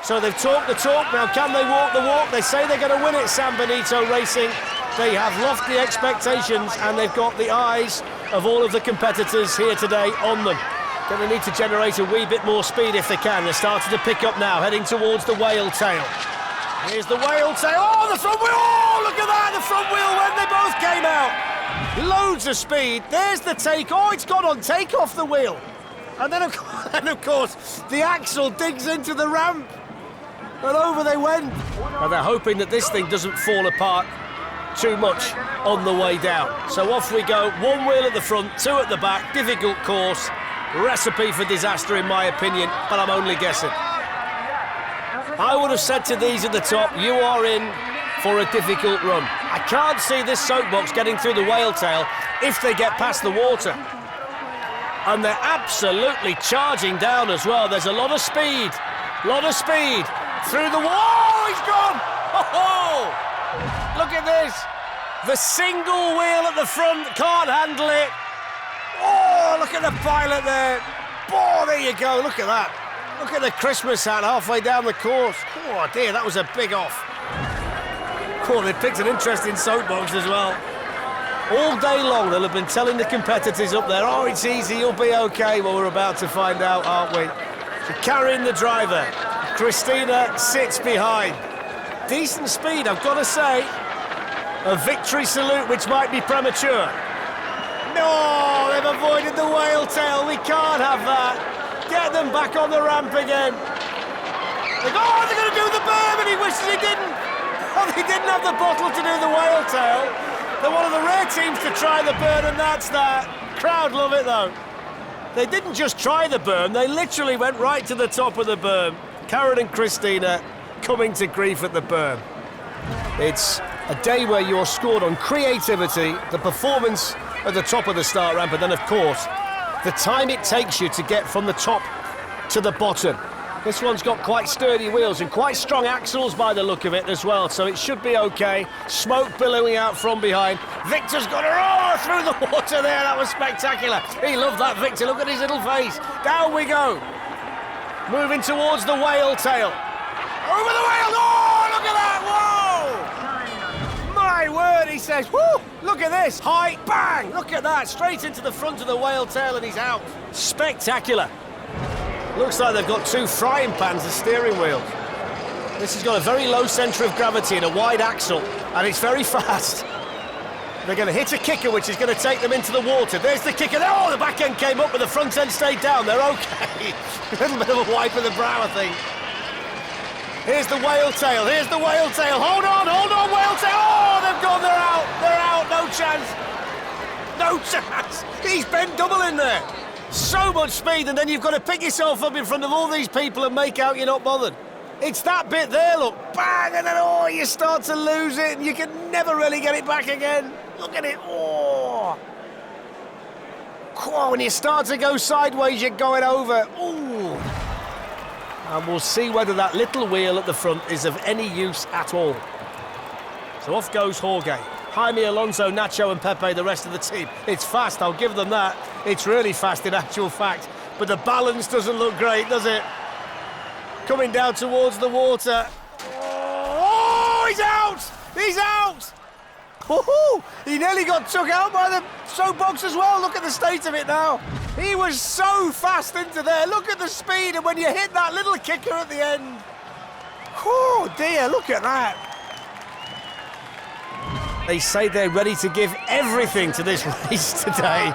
So they've talked the talk, now can they walk the walk? They say they're going to win it, San Benito Racing. They have lofty expectations and they've got the eyes of all of the competitors here today on them. Going to need to generate a wee bit more speed if they can. They're starting to pick up now, heading towards the whale tail. Here's the whale tail. Oh, the front wheel! Oh, look at that, the front wheel when they both came out. Loads of speed. There's the take. Oh, it's gone on take off the wheel. And then, of course, the axle digs into the ramp. And over they went. And they're hoping that this thing doesn't fall apart too much on the way down. So off we go. One wheel at the front, two at the back. Difficult course. Recipe for disaster, in my opinion, but I'm only guessing. I would have said to these at the top, you are in for a difficult run. I can't see this Soapbox getting through the whale tail if they get past the water. And they're absolutely charging down as well. There's a lot of speed through the wall. He's gone! Oh, look at this. The single wheel at the front can't handle it. Oh, look at the pilot there. Oh, there you go. Look at that. Look at the Christmas hat halfway down the course. Oh, dear, that was a big off. Oh, they picked an interesting Soapbox as well. All day long, they'll have been telling the competitors up there, oh, it's easy, you'll be okay. Well, we're about to find out, aren't we? So carrying the driver. Christina sits behind. Decent speed, I've got to say. A victory salute, which might be premature. No, they've avoided the whale tail. We can't have that. Get them back on the ramp again. They're going to do the berm, and he wishes he didn't. Oh, they didn't have the bottle to do the whale tail. They're one of the rare teams to try the berm, and that's that. Crowd love it, though. They didn't just try the berm, they literally went right to the top of the berm. Karen and Christina coming to grief at the berm. It's a day where you're scored on creativity, the performance at the top of the start ramp, and then, of course, the time it takes you to get from the top to the bottom. This one's got quite sturdy wheels and quite strong axles by the look of it as well, so it should be okay. Smoke billowing out from behind. Victor's got a roar through the water there. That was spectacular. He loved that, Victor. Look at his little face. Down we go. Moving towards the whale tail. Over the whale. Oh, look at that. Whoa! My word, he says. Woo! Look at this. Height, bang! Look at that. Straight into the front of the whale tail and he's out. Spectacular. Looks like they've got two frying pans as steering wheels. This has got a very low centre of gravity and a wide axle, and it's very fast. They're going to hit a kicker, which is going to take them into the water. There's the kicker. Oh, the back end came up, but the front end stayed down. They're okay. A little bit of a wipe of the brow, I think. Here's the whale tail. Here's the whale tail. Hold on, whale tail. Oh, they've gone. They're out. They're out. No chance. No chance. He's bent double in there. So much speed, and then you've got to pick yourself up in front of all these people and make out you're not bothered. It's that bit there, look, bang, and then, oh, you start to lose it, and you can never really get it back again. Look at it, oh. When you start to go sideways, you're going over, ooh. And we'll see whether that little wheel at the front is of any use at all. So off goes Jorge. Jaime, Alonso, Nacho and Pepe, the rest of the team. It's fast, I'll give them that. It's really fast in actual fact. But the balance doesn't look great, does it? Coming down towards the water. Oh, he's out! He's out! Woohoo! He nearly got took out by the Soapbox as well. Look at the state of it now. He was so fast into there. Look at the speed, and when you hit that little kicker at the end. Oh dear, look at that. They say they're ready to give everything to this race today.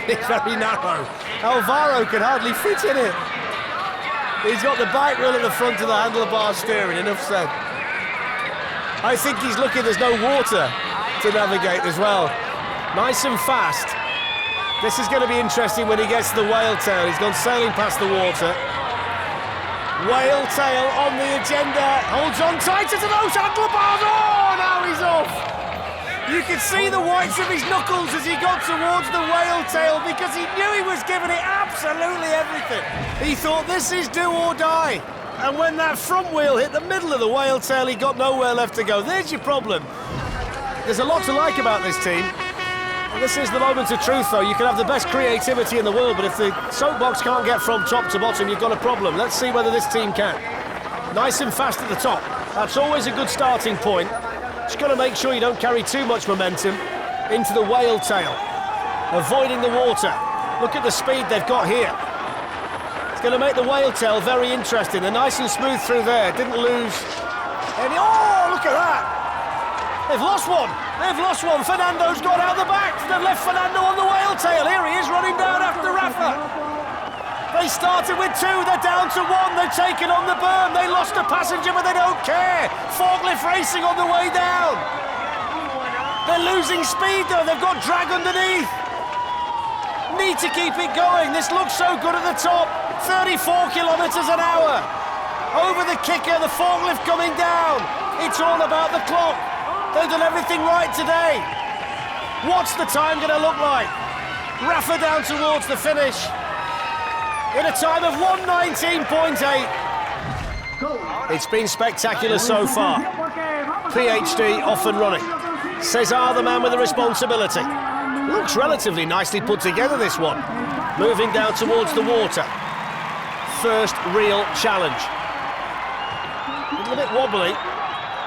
It's very narrow. Alvaro can hardly fit in it. He's got the bike wheel at the front of the handlebar steering, enough said. I think he's lucky there's no water to navigate as well. Nice and fast. This is going to be interesting when he gets to the whale tail. He's gone sailing past the water. Whale tail on the agenda. Holds on tighter to those handlebars. Oh, now he's off. You could see the whites of his knuckles as he got towards the whale tail because he knew he was giving it absolutely everything. He thought this is do or die. And when that front wheel hit the middle of the whale tail, he got nowhere left to go. There's your problem. There's a lot to like about this team. And this is the moment of truth, though. You can have the best creativity in the world, but if the Soapbox can't get from top to bottom, you've got a problem. Let's see whether this team can. Nice and fast at the top. That's always a good starting point. Just got to make sure you don't carry too much momentum into the whale tail. Avoiding the water. Look at the speed they've got here. It's going to make the whale tail very interesting. They're nice and smooth through there. Didn't lose any... Oh, look at that! They've lost one. They've lost one. Fernando's gone out the back. They've left Fernando on the whale tail. Here he is running down after Rafa. They started with 2. They're down to 1. They've taken on the berm. They lost a passenger, but they don't care. Forklift racing on the way down. They're losing speed, though. They've got drag underneath. Need to keep it going. This looks so good at the top. 34 kilometres an hour. Over the kicker, the forklift coming down. It's all about the clock. They've done everything right today. What's the time going to look like? Rafa down towards the finish in a time of 1:19.8. It's been spectacular so far. PhD off and running. Cesar, the man with the responsibility. Looks relatively nicely put together, this one. Moving down towards the water. First real challenge. A little bit wobbly.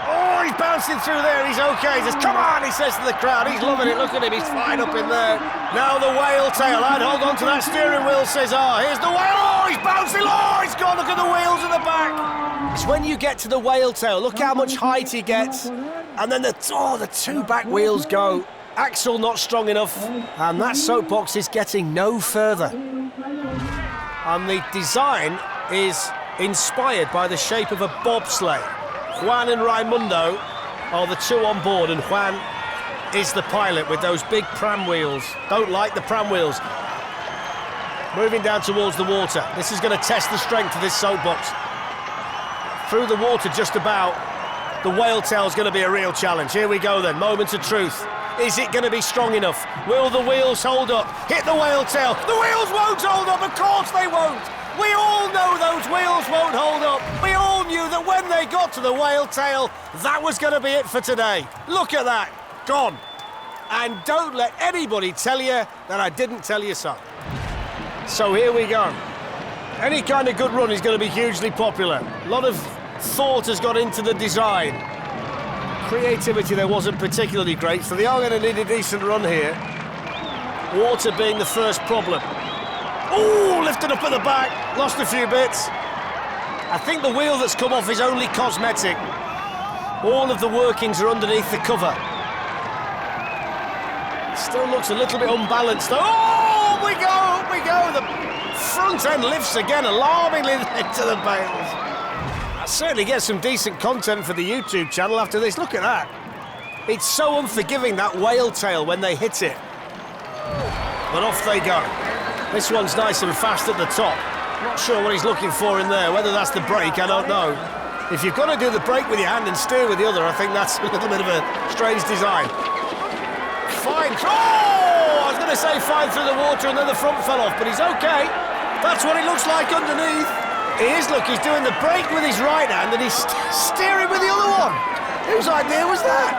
Oh, he's bouncing through there. He's okay. He says, come on, he says to the crowd. He's loving it. Look at him. He's flying up in there. Now the whale tail. I'd hold on to that steering wheel, Cesar. Here's the whale. Oh, he's bouncing. Oh, he's gone. Look at the wheels at the back. It's when you get to the whale tail. Look how much height he gets. And then the 2 back wheels go. Axle not strong enough. And that soapbox is getting no further. And the design is inspired by the shape of a bobsleigh. Juan and Raimundo are the 2 on board, and Juan is the pilot with those big pram wheels. Don't like the pram wheels. Moving down towards the water. This is going to test the strength of this soapbox. Through the water just about. The whale tail is going to be a real challenge. Here we go then, moment of truth. Is it going to be strong enough? Will the wheels hold up? Hit the whale tail. The wheels won't hold up, of course they won't. We all know those wheels won't hold up. We all knew that when they got to the whale tail, that was going to be it for today. Look at that, gone. And don't let anybody tell you that I didn't tell you so. So here we go. Any kind of good run is going to be hugely popular. A lot of thought has got into the design. Creativity there wasn't particularly great, so they are going to need a decent run here. Water being the first problem. Oh, lifted up at the back, lost a few bits. I think the wheel that's come off is only cosmetic. All of the workings are underneath the cover. Still looks a little bit unbalanced though. Oh, we go. The front end lifts again, alarmingly into the bales. I'll certainly get some decent content for the YouTube channel after this. Look at that. It's so unforgiving, that whale tail, when they hit it. But off they go. This one's nice and fast at the top. Not sure what he's looking for in there. Whether that's the brake, I don't know. If you've got to do the brake with your hand and steer with the other, I think that's a little bit of a strange design. Fine. Oh! I was going to say fine through the water and then the front fell off, but he's okay. That's what it looks like underneath. He is, look, he's doing the brake with his right hand and he's steering with the other one. Whose idea was that?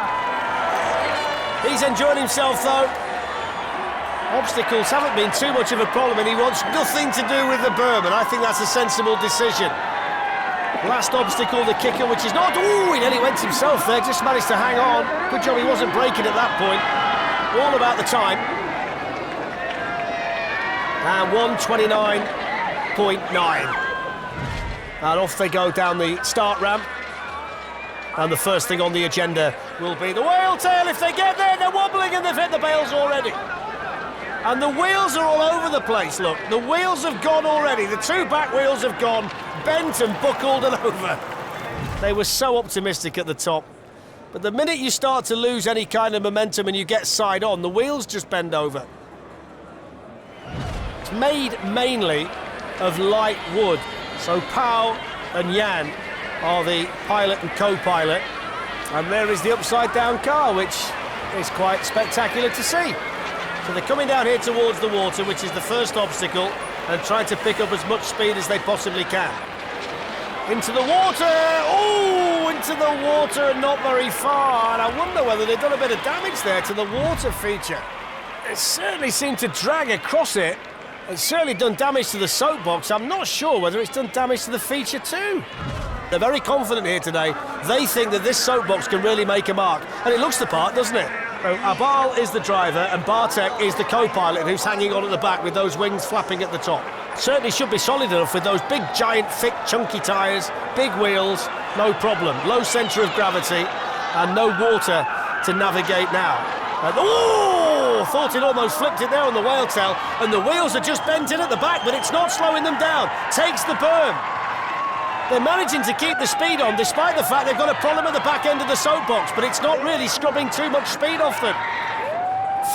He's enjoying himself, though. Obstacles haven't been too much of a problem and he wants nothing to do with the berm, and I think that's a sensible decision. Last obstacle, the kicker, which is not... Ooh, he nearly went himself there, just managed to hang on. Good job he wasn't braking at that point. All about the time. And 1:29.9. And off they go down the start ramp. And the first thing on the agenda will be the whale tail. If they get there, they're wobbling and they've hit the bales already. And the wheels are all over the place, look. The wheels have gone already. The 2 back wheels have gone, bent and buckled and over. They were so optimistic at the top. But the minute you start to lose any kind of momentum and you get side on, the wheels just bend over. It's made mainly of light wood. So Pau and Jan are the pilot and co-pilot. And there is the upside-down car, which is quite spectacular to see. So they're coming down here towards the water, which is the first obstacle, and trying to pick up as much speed as they possibly can. Into the water! Oh, into the water and not very far. And I wonder whether they've done a bit of damage there to the water feature. It certainly seemed to drag across it. It's certainly done damage to the soapbox. I'm not sure whether it's done damage to the feature too. They're very confident here today. They think that this Soapbox can really make a mark. And it looks the part, doesn't it? Abal is the driver and Bartek is the co-pilot who's hanging on at the back with those wings flapping at the top. Certainly should be solid enough with those big, giant, thick, chunky tyres, big wheels, no problem. Low centre of gravity and no water to navigate now. Oh! Thought it almost flipped it there on the whale tail, and the wheels are just bent in at the back, but it's not slowing them down. Takes the berm. They're managing to keep the speed on, despite the fact they've got a problem at the back end of the Soapbox, but it's not really scrubbing too much speed off them.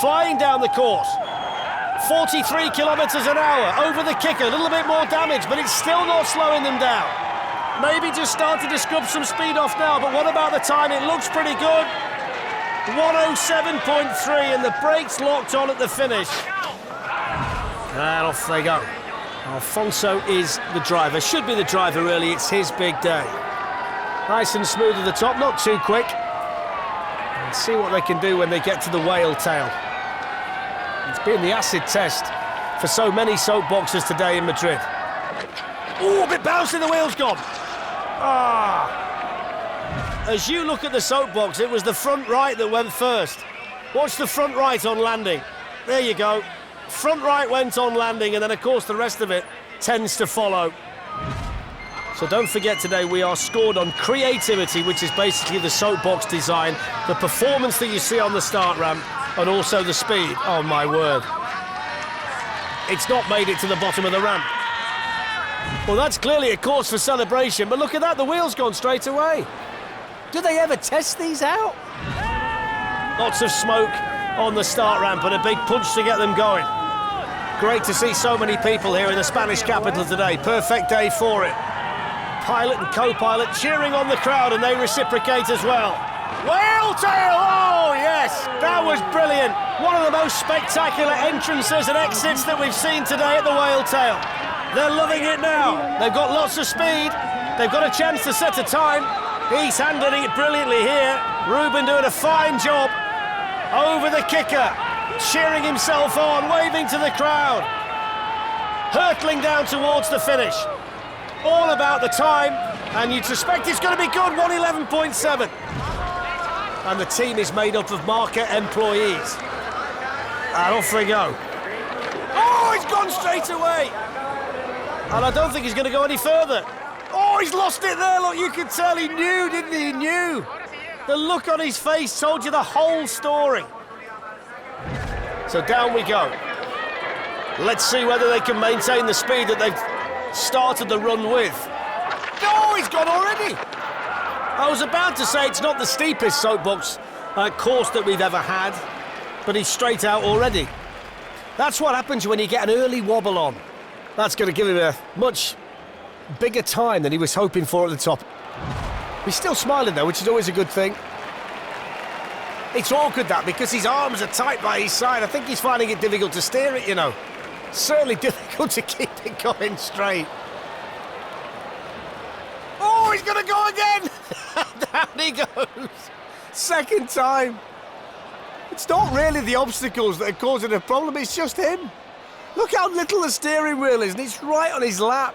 Flying down the course. 43 kilometres an hour, over the kicker, a little bit more damage, but it's still not slowing them down. Maybe just started to scrub some speed off now, but what about the time? It looks pretty good. 107.3, and the brakes locked on at the finish. And off they go. Alfonso is the driver, should be the driver really, it's his big day. Nice and smooth at the top, not too quick. And see what they can do when they get to the whale tail. It's been the acid test for so many Soapboxers today in Madrid. Oh, a bit bouncy, the wheel's gone. As you look at the Soapbox, it was the front right that went first. Watch the front right on landing. There you go. Front right went on landing, and then of course the rest of it tends to follow. So don't forget today we are scored on creativity, which is basically the Soapbox design, the performance that you see on the start ramp, and also the speed. Oh my word. It's not made it to the bottom of the ramp. Well, that's clearly a cause for celebration, but look at that, the wheel's gone straight away. Do they ever test these out? Lots of smoke on the start ramp and a big punch to get them going. Great to see so many people here in the Spanish capital today. Perfect day for it. Pilot and co-pilot cheering on the crowd, and they reciprocate as well. Whale tail! Oh, yes! That was brilliant. One of the most spectacular entrances and exits that we've seen today at the whale tail. They're loving it now. They've got lots of speed. They've got a chance to set a time. He's handling it brilliantly here. Ruben doing a fine job. Over the kicker. Cheering himself on, waving to the crowd. Hurtling down towards the finish. All about the time, and you'd suspect it's going to be good, 1:11.7. And the team is made up of market employees. And off they go. Oh, he's gone straight away. And I don't think he's going to go any further. Oh, he's lost it there, look, you could tell he knew, didn't he? He knew. The look on his face told you the whole story. So down we go. Let's see whether they can maintain the speed that they've started the run with. Oh, he's gone already. I was about to say it's not the steepest Soapbox course that we've ever had, but he's straight out already. That's what happens when you get an early wobble on. That's going to give him a much bigger time than he was hoping for at the top. He's still smiling though, which is always a good thing. It's awkward that, because his arms are tight by his side. I think he's finding it difficult to steer it, you know. Certainly difficult to keep it going straight. Oh, he's going to go again! Down he goes. Second time. It's not really the obstacles that are causing a problem, it's just him. Look how little the steering wheel is, and it's right on his lap.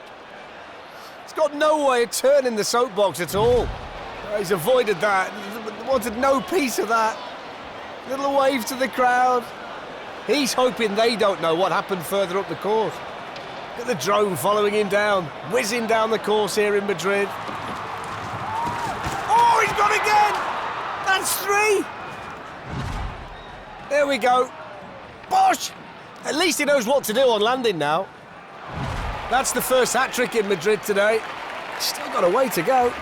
He's got no way of turning the Soapbox at all. He's avoided that. Wanted no piece of that. Little wave to the crowd. He's hoping they don't know what happened further up the course. Look at the drone following him down, whizzing down the course here in Madrid. Oh, he's gone again! That's 3! There we go. Bosh! At least he knows what to do on landing now. That's the first hat-trick in Madrid today. Still got a way to go.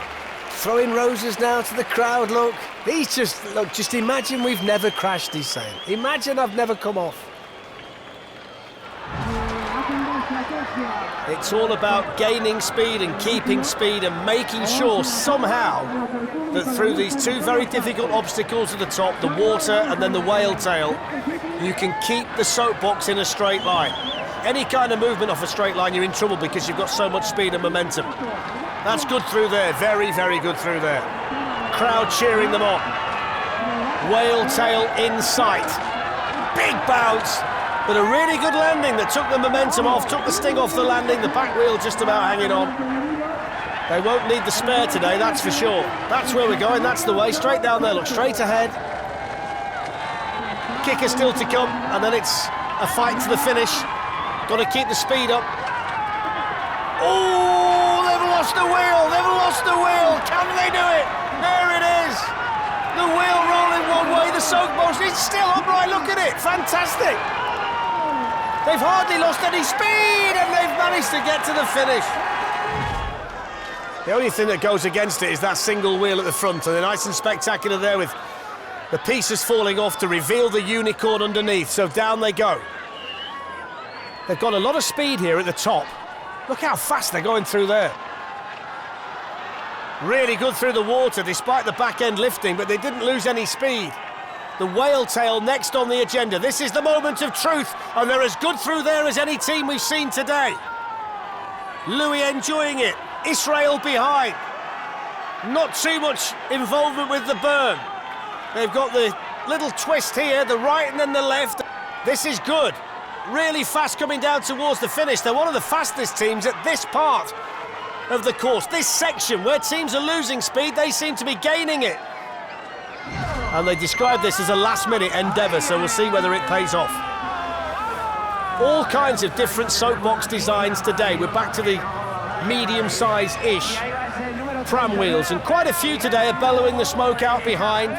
Throwing roses now to the crowd, look. He's just, look, just imagine we've never crashed, he's saying. Imagine I've never come off. It's all about gaining speed and keeping speed and making sure somehow that through these two very difficult obstacles at the top, the water and then the whale tail, you can keep the Soapbox in a straight line. Any kind of movement off a straight line, you're in trouble because you've got so much speed and momentum. That's good through there, very, very good through there. Crowd cheering them on. Whale tail in sight. Big bounce, but a really good landing that took the momentum off, took the sting off the landing, the back wheel just about hanging on. They won't need the spare today, that's for sure. That's where we're going, that's the way. Straight down there, look, straight ahead. Kicker still to come, and then it's a fight to the finish. Got to keep the speed up. Oh, they've lost the wheel, they've lost the wheel. Can they do it? There it is. The wheel rolling one way, the Soapbox is still upright, look at it, fantastic. They've hardly lost any speed and they've managed to get to the finish. The only thing that goes against it is that single wheel at the front, and they're nice and spectacular there with the pieces falling off to reveal the unicorn underneath, so down they go. They've got a lot of speed here at the top. Look how fast they're going through there. Really good through the water despite the back end lifting, but they didn't lose any speed. The whale tail next on the agenda. This is the moment of truth, and they're as good through there as any team we've seen today. Louis enjoying it. Israel behind. Not too much involvement with the burn. They've got the little twist here, the right and then the left. This is good. Really fast coming down towards the finish. They're one of the fastest teams at this part of the course. This section where teams are losing speed, they seem to be gaining it. And they describe this as a last-minute endeavour, so we'll see whether it pays off. All kinds of different Soapbox designs today. We're back to the medium-size-ish pram wheels, and quite a few today are bellowing the smoke out behind.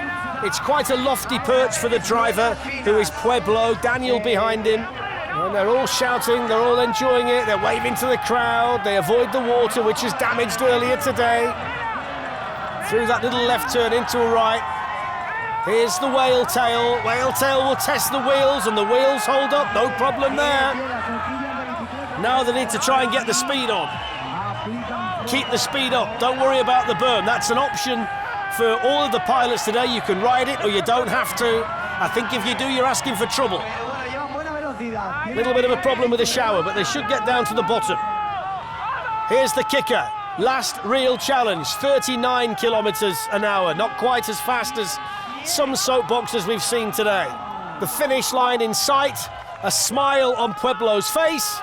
It's quite a lofty perch for the driver, who is Pueblo, Daniel behind him. And they're all shouting, they're all enjoying it, they're waving to the crowd, they avoid the water, which is damaged earlier today. Through that little left turn into a right. Here's the whale tail. Whale tail will test the wheels, and the wheels hold up, no problem there. Now they need to try and get the speed on. Keep the speed up, don't worry about the burn. That's an option for all of the pilots today. You can ride it or you don't have to. I think if you do, you're asking for trouble. A little bit of a problem with the shower, but they should get down to the bottom. Here's the kicker. Last real challenge, 39 kilometers an hour. Not quite as fast as some Soapboxes we've seen today. The finish line in sight, a smile on Pueblo's face.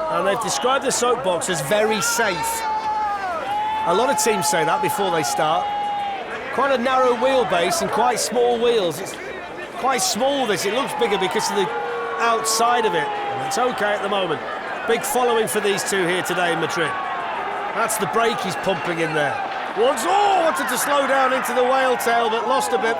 And they've described the Soapbox as very safe. A lot of teams say that before they start. Quite a narrow wheelbase and quite small wheels. It's quite small, this. It looks bigger because of the outside of it. And it's okay at the moment. Big following for these two here today in Madrid. That's the brake he's pumping in there. Wanted to slow down into the whale tail, but lost a bit.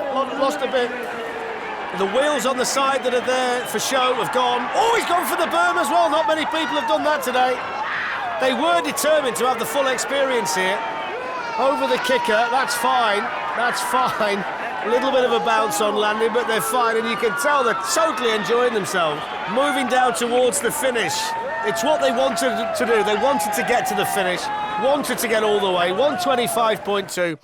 The wheels on the side that are there for show have gone. Oh, he's gone for the berm as well. Not many people have done that today. They were determined to have the full experience here. Over the kicker, that's fine. That's fine. A little bit of a bounce on landing, but they're fine, and you can tell they're totally enjoying themselves. Moving down towards the finish. It's what they wanted to do. They wanted to get to the finish, wanted to get all the way. 125.2.